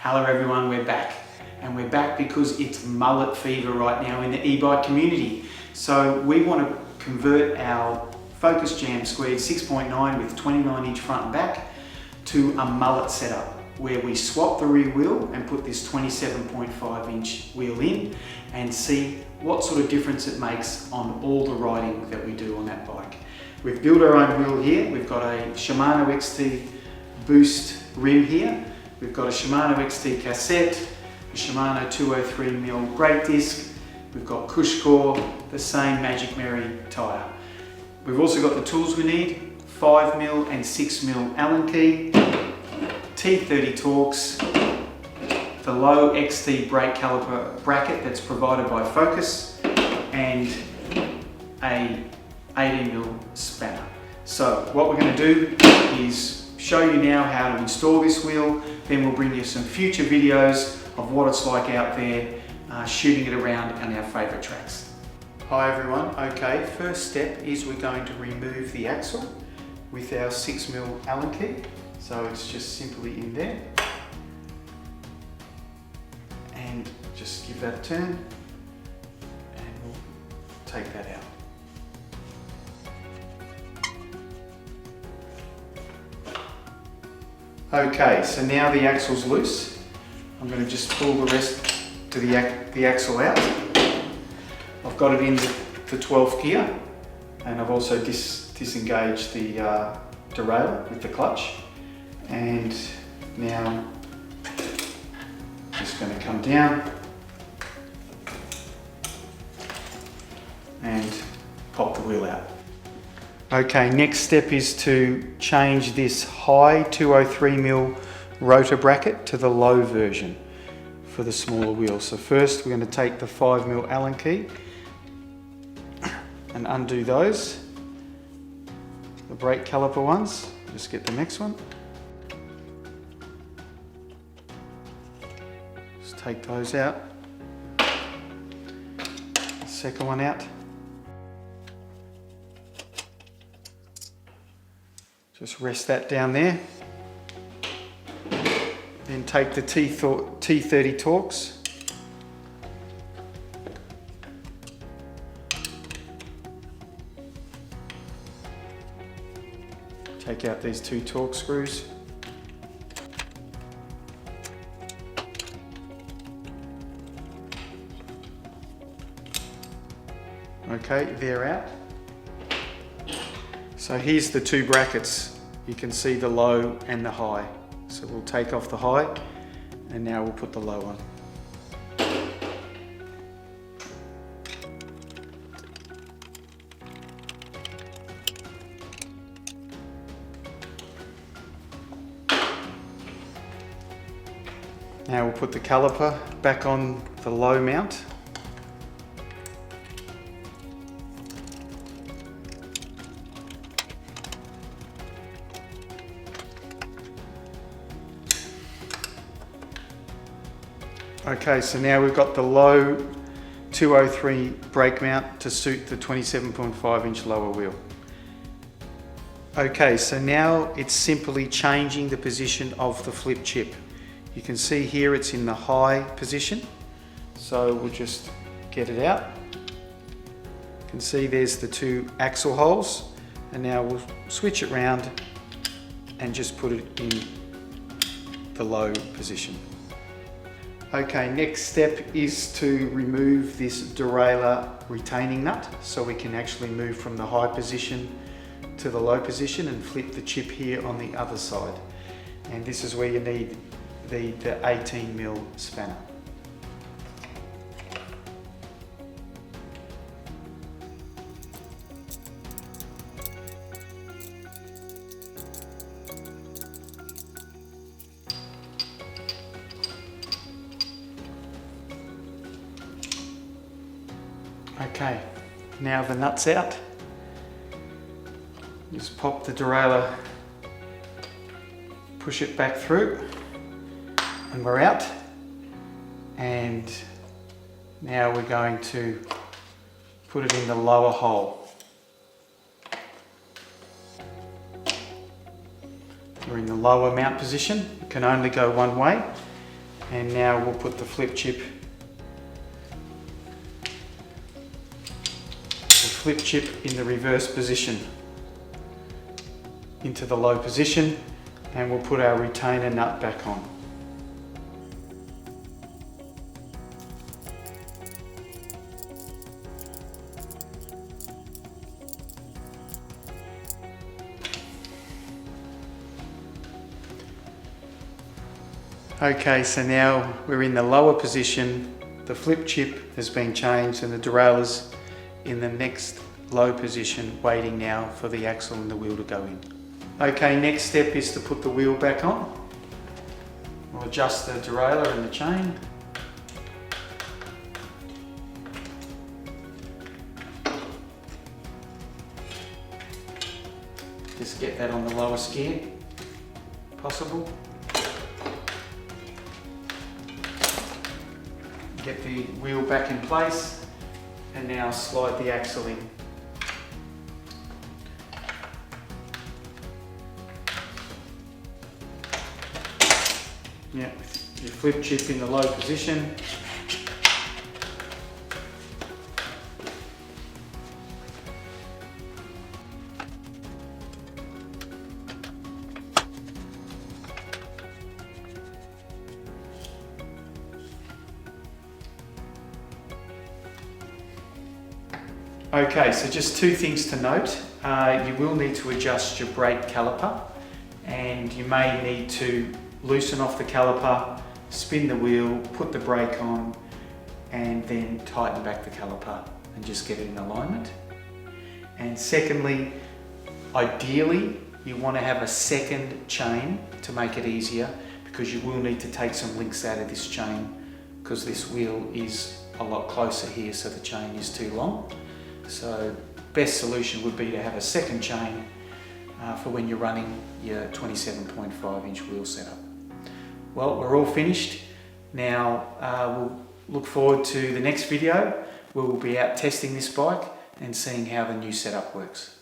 Hello everyone, we're back. And we're back because it's mullet fever right now in the e-bike community. So we want to convert our Focus Jam Squared 6.9 with 29-inch front and back to a mullet setup where we swap the rear wheel and put this 27.5-inch wheel in and see what sort of difference it makes on all the riding that we do on that bike. We've built our own wheel here. We've got a Shimano XT Boost rim here. We've got a Shimano XT cassette, a Shimano 203mm brake disc. We've got Cushcore, the same Magic Mary tyre. We've also got the tools we need, 5mm and 6mm Allen key, T30 Torx, the low XT brake caliper bracket that's provided by Focus, and a 18mm spanner. So what we're going to do is show you now how to install this wheel, then we'll bring you some future videos of what it's like out there shooting it around on our favourite tracks. Hi everyone, okay, first step is we're going to remove the axle with our 6mm Allen key. So it's just simply in there. And just give that a turn and we'll take that out. Okay, so now the axle's loose. I'm going to just pull the rest to the axle out. I've got it in the 12th gear, and I've also disengaged the derailleur with the clutch. And now just going to come down and pop the wheel out. Okay, next step is to change this high 203mm rotor bracket to the low version for the smaller wheel. So first we're going to take the 5mm Allen key and undo those, the brake caliper ones. Just get the next one. Just take those out. Second one out. Just rest that down there. Then take the T30 Torx. Take out these two Torx screws. Okay, they're out. So here's the two brackets. You can see the low and the high. So we'll take off the high and now we'll put the low on. Now we'll put the caliper back on the low mount. Okay, so now we've got the low 203 brake mount to suit the 27.5-inch lower wheel. Okay, so now it's simply changing the position of the flip chip. You can see here it's in the high position, so we'll just get it out. You can see there's the two axle holes, and now we'll switch it round and just put it in the low position. Okay, next step is to remove this derailleur retaining nut so we can actually move from the high position to the low position and flip the chip here on the other side. And this is where you need the 18mm spanner. Okay, now the nut's out. Just pop the derailleur, push it back through, and we're out. And now we're going to put it in the lower hole. We're in the lower mount position. It can only go one way. And now we'll put the flip chip in the reverse position into the low position, and we'll put our retainer nut back on. Okay, so now we're in the lower position, the flip chip has been changed and the derailleur's in the next low position, waiting now for the axle and the wheel to go in. Okay, next step is to put the wheel back on. We'll adjust the derailleur and the chain. Just get that on the lowest gear possible. Get the wheel back in place and now slide the axle in. Yeah, with your flip chip in the low position. Okay, so just two things to note. You will need to adjust your brake caliper, and you may need to loosen off the caliper, spin the wheel, put the brake on, and then tighten back the caliper and just get it in alignment. And secondly, ideally, you want to have a second chain to make it easier, because you will need to take some links out of this chain because this wheel is a lot closer here, so the chain is too long. So best solution would be to have a second chain for when you're running your 27.5 inch wheel setup. Well, we're all finished. Now we'll look forward to the next video where we'll be out testing this bike and seeing how the new setup works.